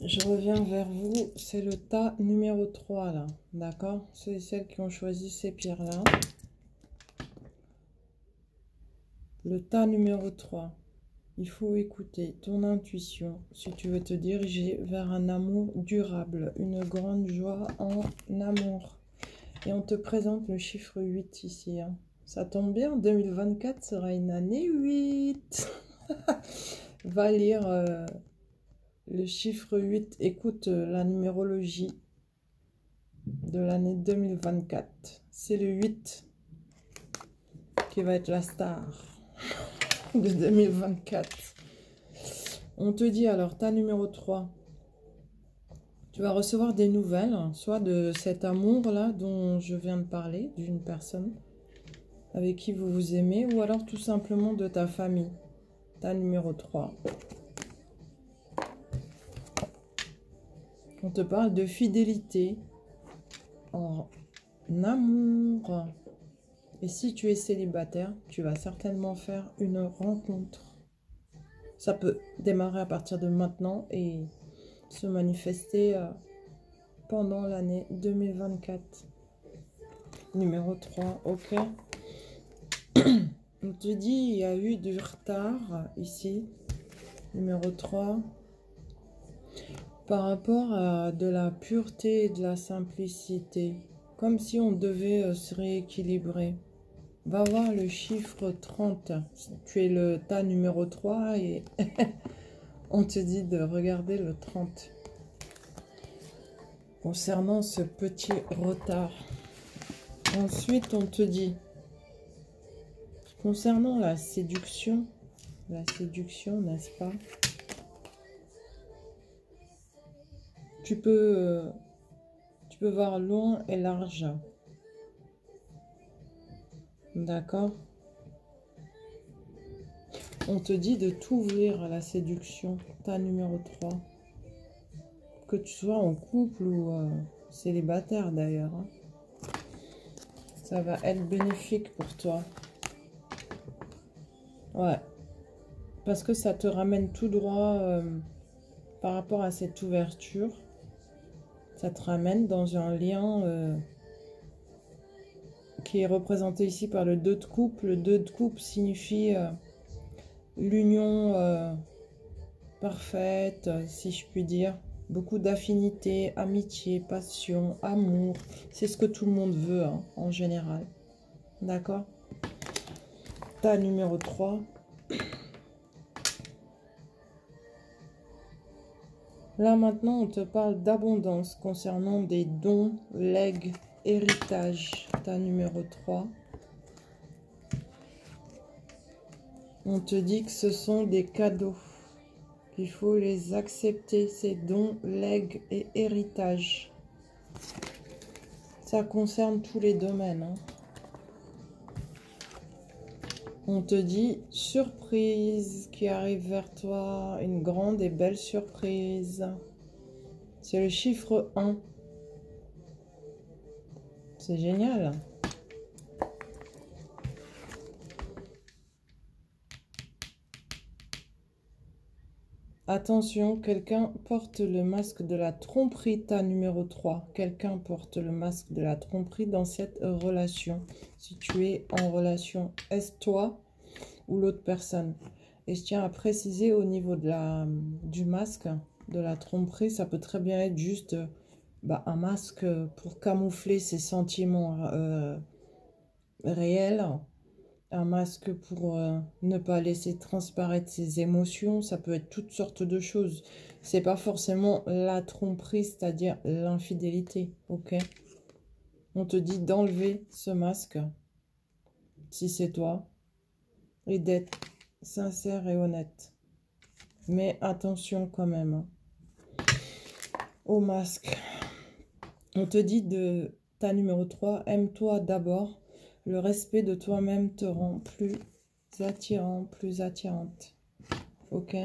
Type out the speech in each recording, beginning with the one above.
Je reviens vers vous. C'est le tas numéro 3 là. D'accord? Ceux et celles qui ont choisi ces pierres-là. Le tas numéro 3. Il faut écouter ton intuition si tu veux te diriger vers un amour durable, une grande joie en amour. Et on te présente le chiffre 8 ici. Hein. Ça tombe bien, 2024 sera une année 8. Va lire le chiffre 8. Écoute la numérologie de l'année 2024. C'est le 8 qui va être la star de 2024. On te dit alors, ta numéro 3. Tu vas recevoir des nouvelles, soit de cet amour-là dont je viens de parler, d'une personne avec qui vous vous aimez, ou alors tout simplement de ta famille. Ta numéro 3. On te parle de fidélité en amour. Et si tu es célibataire, tu vas certainement faire une rencontre. Ça peut démarrer à partir de maintenant et se manifester pendant l'année 2024. Numéro 3, ok. On te dit, il y a eu du retard ici. Numéro 3. Par rapport à de la pureté et de la simplicité. Comme si on devait se rééquilibrer. Va voir le chiffre 30. Tu es le tas numéro 3 et on te dit de regarder le 30. Concernant ce petit retard. Ensuite, on te dit, concernant la séduction, n'est-ce pas? Tu peux voir loin et large. D'accord? On te dit de t'ouvrir à la séduction, ta numéro 3. Que tu sois en couple ou célibataire d'ailleurs. Hein. Ça va être bénéfique pour toi. Ouais. Parce que ça te ramène tout droit par rapport à cette ouverture. Ça te ramène dans un lien qui est représenté ici par le 2 de coupe. Le 2 de coupe signifie l'union parfaite, si je puis dire. Beaucoup d'affinité, amitié, passion, amour. C'est ce que tout le monde veut hein, en général. D'accord? Ta numéro 3. Là maintenant, on te parle d'abondance concernant des dons, legs, héritage. Ta numéro 3. On te dit que ce sont des cadeaux. Il faut les accepter, ces dons, legs et héritages. Ça concerne tous les domaines. Hein. On te dit surprise qui arrive vers toi, une grande et belle surprise. C'est le chiffre 1. C'est génial. Attention, quelqu'un porte le masque de la tromperie, ta numéro 3. Quelqu'un porte le masque de la tromperie dans cette relation. Si tu es en relation, est-ce toi ou l'autre personne? Et je tiens à préciser au niveau de du masque de la tromperie, ça peut très bien être juste un masque pour camoufler ses sentiments réels. Un masque pour ne pas laisser transparaître ses émotions. Ça peut être toutes sortes de choses. C'est pas forcément la tromperie, c'est-à-dire l'infidélité. Ok? On te dit d'enlever ce masque, si c'est toi, et d'être sincère et honnête. Mais attention quand même hein, au masque. On te dit de ta numéro 3, aime-toi d'abord. Le respect de toi-même te rend plus attirant, plus attirante. Ok?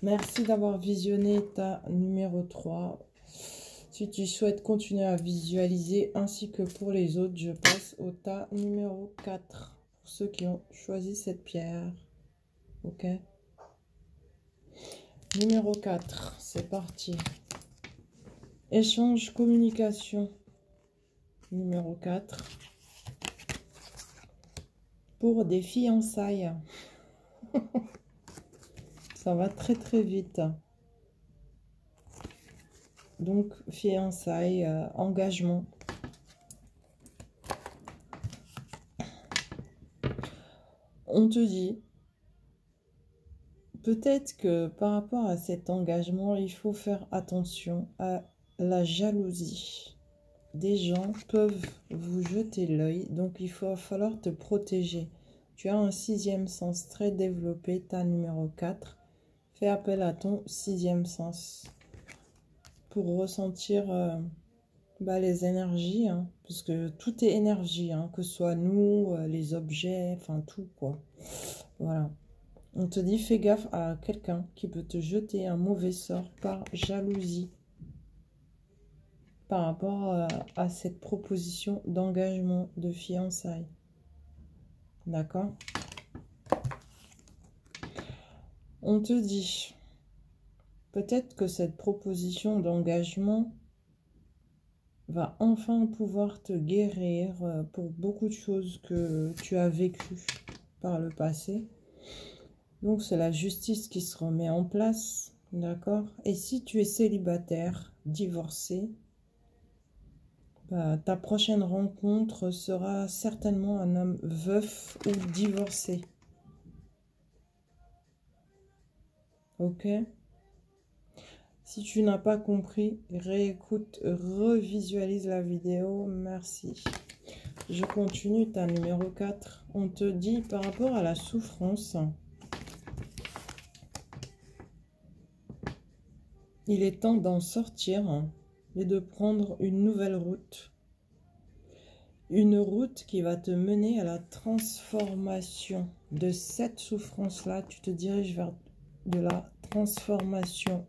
Merci d'avoir visionné ta numéro 3. Si tu souhaites continuer à visualiser ainsi que pour les autres, je passe au tas numéro 4. Pour ceux qui ont choisi cette pierre. Ok? Numéro 4, c'est parti. Échange, communication. Numéro 4. Pour des fiançailles. Ça va très très vite. Donc, fiançailles, engagement. On te dit, peut-être que par rapport à cet engagement, il faut faire attention à la jalousie. Des gens peuvent vous jeter l'œil, donc il va falloir te protéger. Tu as un sixième sens très développé, ta numéro 4. Fais appel à ton sixième sens pour ressentir les énergies, hein, puisque tout est énergie, hein, que ce soit nous, les objets, enfin tout quoi. Voilà. On te dit, fais gaffe à quelqu'un qui peut te jeter un mauvais sort par jalousie par rapport à cette proposition d'engagement de fiançailles. D'accord? On te dit, peut-être que cette proposition d'engagement va enfin pouvoir te guérir pour beaucoup de choses que tu as vécues par le passé. Donc, c'est la justice qui se remet en place, d'accord? Et si tu es célibataire, divorcé, ta prochaine rencontre sera certainement un homme veuf ou divorcé. Ok? Si tu n'as pas compris, réécoute, revisualise la vidéo. Merci. Je continue, ta numéro 4. On te dit par rapport à la souffrance, il est temps d'en sortir et de prendre une nouvelle route. Une route qui va te mener à la transformation de cette souffrance-là. Tu te diriges vers de la transformation.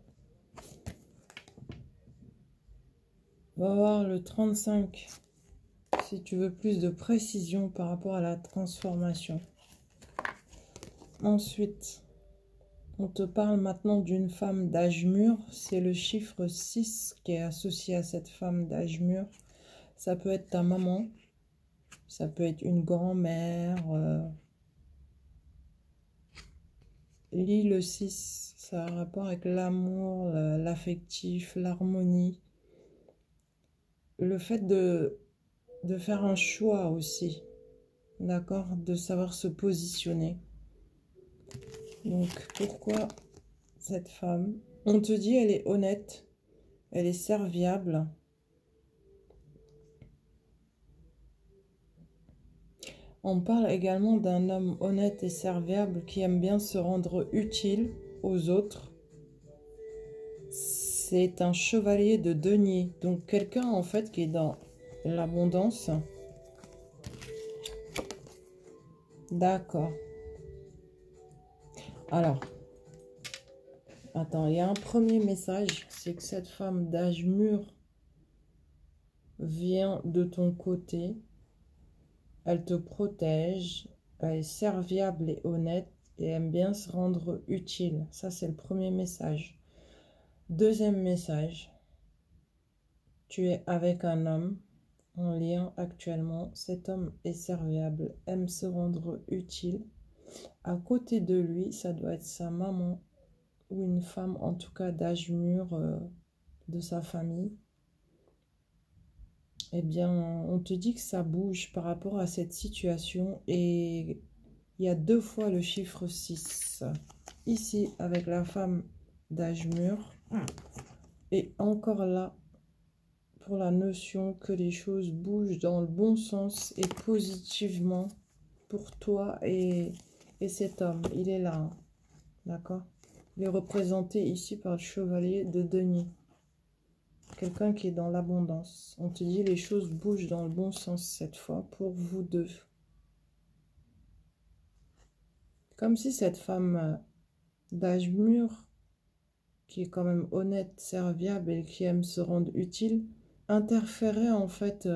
On va voir le 35. Si tu veux plus de précision par rapport à la transformation. Ensuite, on te parle maintenant d'une femme d'âge mûr. C'est le chiffre 6 qui est associé à cette femme d'âge mûr. Ça peut être ta maman. Ça peut être une grand-mère. Lis le 6. Ça a un rapport avec l'amour, l'affectif, l'harmonie. Le fait de faire un choix aussi. D'accord? De savoir se positionner. Donc, pourquoi cette femme? On te dit, elle est honnête, elle est serviable. On parle également d'un homme honnête et serviable qui aime bien se rendre utile aux autres. C'est un chevalier de denier, donc quelqu'un en fait qui est dans l'abondance. D'accord. Alors, attends, il y a un premier message, c'est que cette femme d'âge mûr vient de ton côté. Elle te protège, elle est serviable et honnête et aime bien se rendre utile. Ça, c'est le premier message. Deuxième message, tu es avec un homme en lien actuellement. Cet homme est serviable, aime se rendre utile. À côté de lui, ça doit être sa maman ou une femme, en tout cas d'âge mûr de sa famille. Eh bien, on te dit que ça bouge par rapport à cette situation et il y a 2 fois le chiffre 6. Ici, avec la femme d'âge mûr. Et encore là, pour la notion que les choses bougent dans le bon sens et positivement pour toi et cet homme. Il est là, hein. D'accord? Il est représenté ici par le chevalier de denier. Quelqu'un qui est dans l'abondance. On te dit les choses bougent dans le bon sens cette fois pour vous deux. Comme si cette femme d'âge mûr, qui est quand même honnête, serviable et qui aime se rendre utile, interférait en fait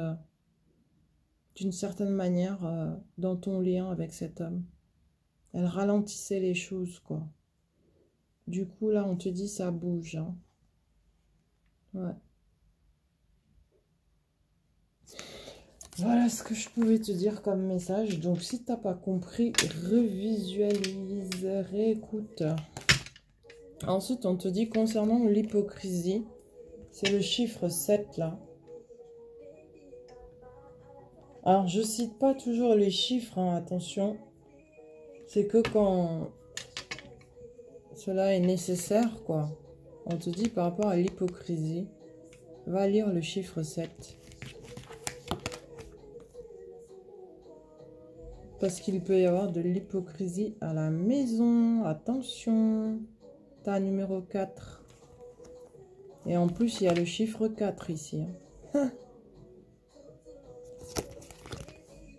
d'une certaine manière dans ton lien avec cet homme. Elle ralentissait les choses, quoi. du coup, là, on te dit ça bouge. Hein. Ouais. Voilà ce que je pouvais te dire comme message. Donc, si tu n'as pas compris, revisualise, réécoute. Ensuite, on te dit concernant l'hypocrisie, c'est le chiffre 7 là. Alors, je cite pas toujours les chiffres, hein, attention. C'est que quand cela est nécessaire, quoi. On te dit par rapport à l'hypocrisie, va lire le chiffre 7. Parce qu'il peut y avoir de l'hypocrisie à la maison. Attention. T'as numéro 4. Et en plus, il y a le chiffre 4 ici. Hein.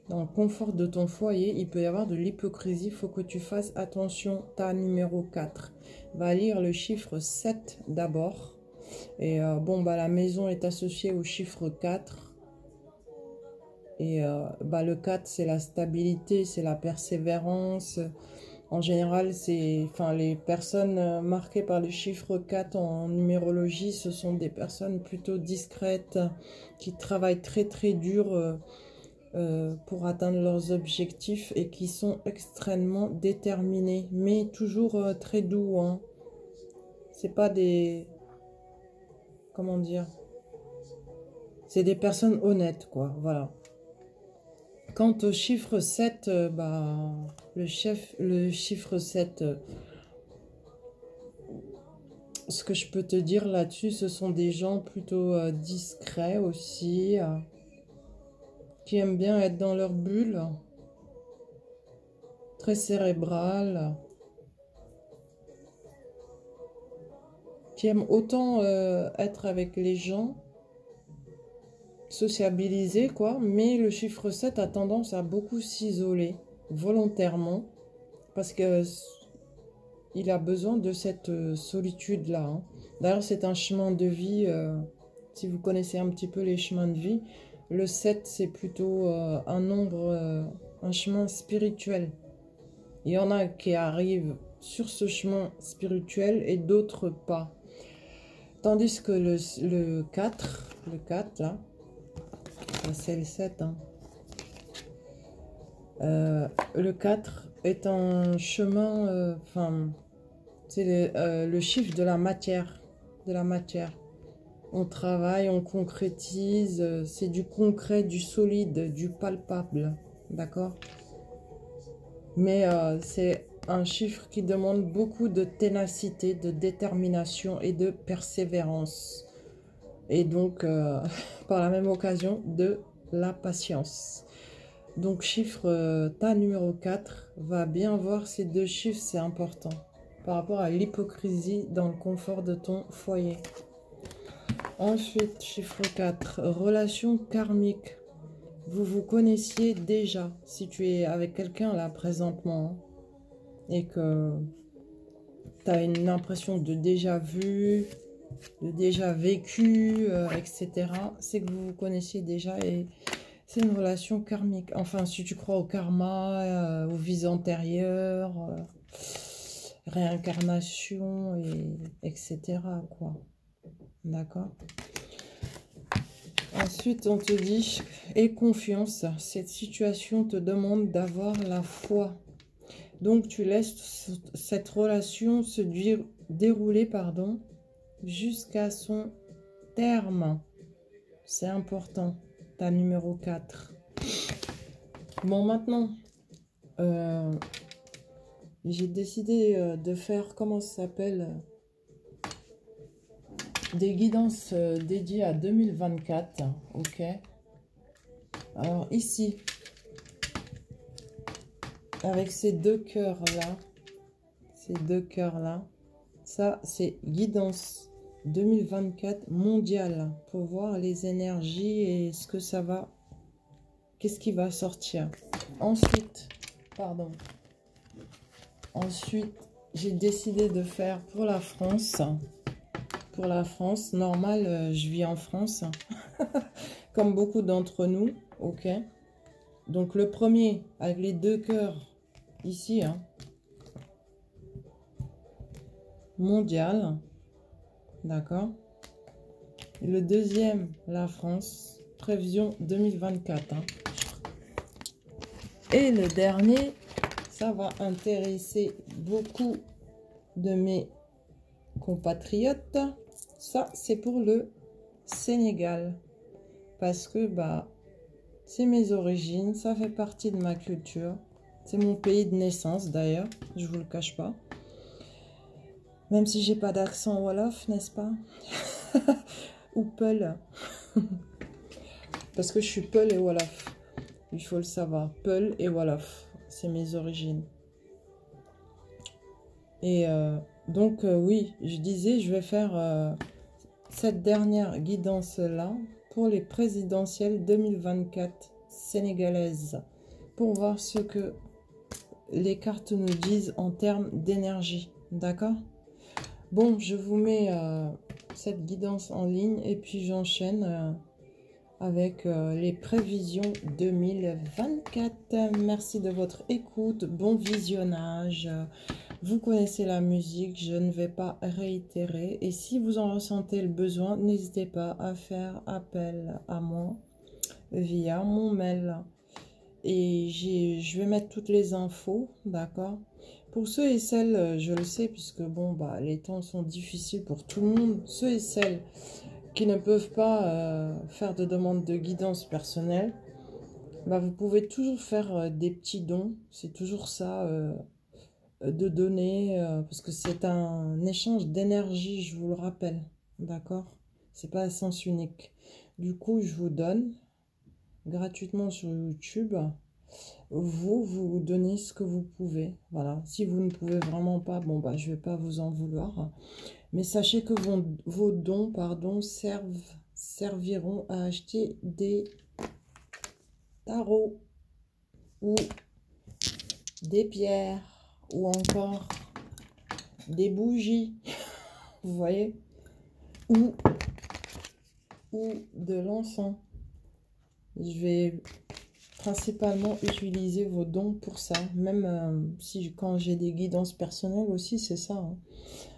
Dans le confort de ton foyer, il peut y avoir de l'hypocrisie. Il faut que tu fasses attention. T'as numéro 4. Va lire le chiffre 7 d'abord. Et bon, bah, la maison est associée au chiffre 4. Et bah, le 4, c'est la stabilité, c'est la persévérance. En général, les personnes marquées par le chiffre 4 en numérologie, ce sont des personnes plutôt discrètes qui travaillent très très dur pour atteindre leurs objectifs et qui sont extrêmement déterminées, mais toujours très doux. Hein. C'est pas des... Comment dire? C'est des personnes honnêtes, quoi. Voilà. Quant au chiffre 7, bah, le chiffre 7, ce que je peux te dire là-dessus, ce sont des gens plutôt discrets aussi, qui aiment bien être dans leur bulle, très cérébrale, qui aiment autant être avec les gens, sociabiliser quoi, mais le chiffre 7 a tendance à beaucoup s'isoler volontairement parce que il a besoin de cette solitude là. Hein. D'ailleurs, c'est un chemin de vie, si vous connaissez un petit peu les chemins de vie, le 7 c'est plutôt un nombre, un chemin spirituel. Il y en a qui arrivent sur ce chemin spirituel et d'autres pas. Tandis que le 4 là, c'est le 7. Hein. Le 4 est un chemin, c'est le chiffre de la matière. On travaille, on concrétise, c'est du concret, du solide, du palpable. D'accord? Mais c'est un chiffre qui demande beaucoup de ténacité, de détermination et de persévérance. Et donc, par la même occasion, de la patience. Donc, ta numéro 4, va bien voir ces deux chiffres, c'est important. Par rapport à l'hypocrisie dans le confort de ton foyer. Ensuite, chiffre 4, relation karmique. Vous vous connaissiez déjà, si tu es avec quelqu'un là présentement, hein, et que tu as une impression de déjà vu, de déjà vécu, etc. C'est que vous vous connaissiez déjà et c'est une relation karmique. Enfin, si tu crois au karma, aux vies antérieures, réincarnation, etc. quoi. D'accord? Ensuite, on te dit, aie confiance. Cette situation te demande d'avoir la foi. Donc, tu laisses cette relation se dérouler, jusqu'à son terme. C'est important. Ta numéro 4. Bon, maintenant, j'ai décidé de faire, comment ça s'appelle, des guidances dédiées à 2024. Ok. Alors, ici, avec ces deux cœurs-là, ça, c'est guidance 2024 mondiale pour voir les énergies et ce que ça va, qu'est-ce qui va sortir. Ensuite, j'ai décidé de faire pour la France. Pour la France, normal, je vis en France, comme beaucoup d'entre nous, ok. Donc le premier, avec les deux cœurs, ici, hein. mondial. D'accord. Le deuxième, la France. Prévision 2024. Hein. Et le dernier, ça va intéresser beaucoup de mes compatriotes. Ça, c'est pour le Sénégal. Parce que, bah, c'est mes origines, ça fait partie de ma culture. C'est mon pays de naissance, d'ailleurs, je vous le cache pas. Même si j'ai pas d'accent wolof, n'est-ce pas? Ou Peul. Parce que je suis Peul et wolof. Il faut le savoir. Peul et wolof. C'est mes origines. Et donc, oui, je disais, je vais faire cette dernière guidance-là pour les présidentielles 2024 sénégalaises. Pour voir ce que les cartes nous disent en termes d'énergie. D'accord? Bon, je vous mets cette guidance en ligne et puis j'enchaîne avec les prévisions 2024. Merci de votre écoute. Bon visionnage. Vous connaissez la musique, je ne vais pas réitérer. Et si vous en ressentez le besoin, n'hésitez pas à faire appel à moi via mon mail. Et je vais mettre toutes les infos, d'accord? Pour ceux et celles, je le sais, puisque bon, bah, les temps sont difficiles pour tout le monde. Ceux et celles qui ne peuvent pas faire de demande de guidance personnelle, bah, vous pouvez toujours faire des petits dons. C'est toujours ça, de donner, parce que c'est un échange d'énergie, je vous le rappelle, d'accord? C'est pas à sens unique. Du coup, je vous donne gratuitement sur YouTube. Vous donnez ce que vous pouvez. Voilà. Si vous ne pouvez vraiment pas, bon, bah, je vais pas vous en vouloir. Mais sachez que vos dons, pardon, serviront à acheter des tarots ou des pierres ou encore des bougies, vous voyez, ou de l'encens. Je vais principalement utiliser vos dons pour ça, même si quand j'ai des guidances personnelles aussi, c'est ça, hein.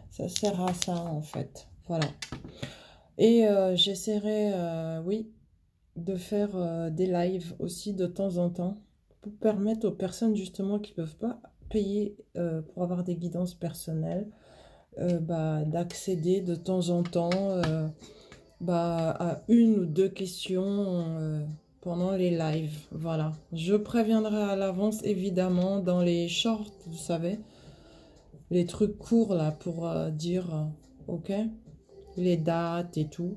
Ça sert à ça en fait, voilà. Et j'essaierai, oui, de faire des lives aussi de temps en temps pour permettre aux personnes justement qui ne peuvent pas payer pour avoir des guidances personnelles, bah, d'accéder de temps en temps bah, à une ou deux questions pendant les lives. Voilà. Je préviendrai à l'avance, évidemment, dans les shorts, vous savez, les trucs courts là pour dire, ok, les dates et tout.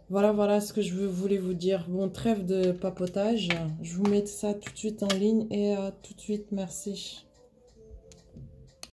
Voilà, voilà ce que je voulais vous dire. Bon, trêve de papotage. Je vous mets ça tout de suite en ligne et tout de suite, merci.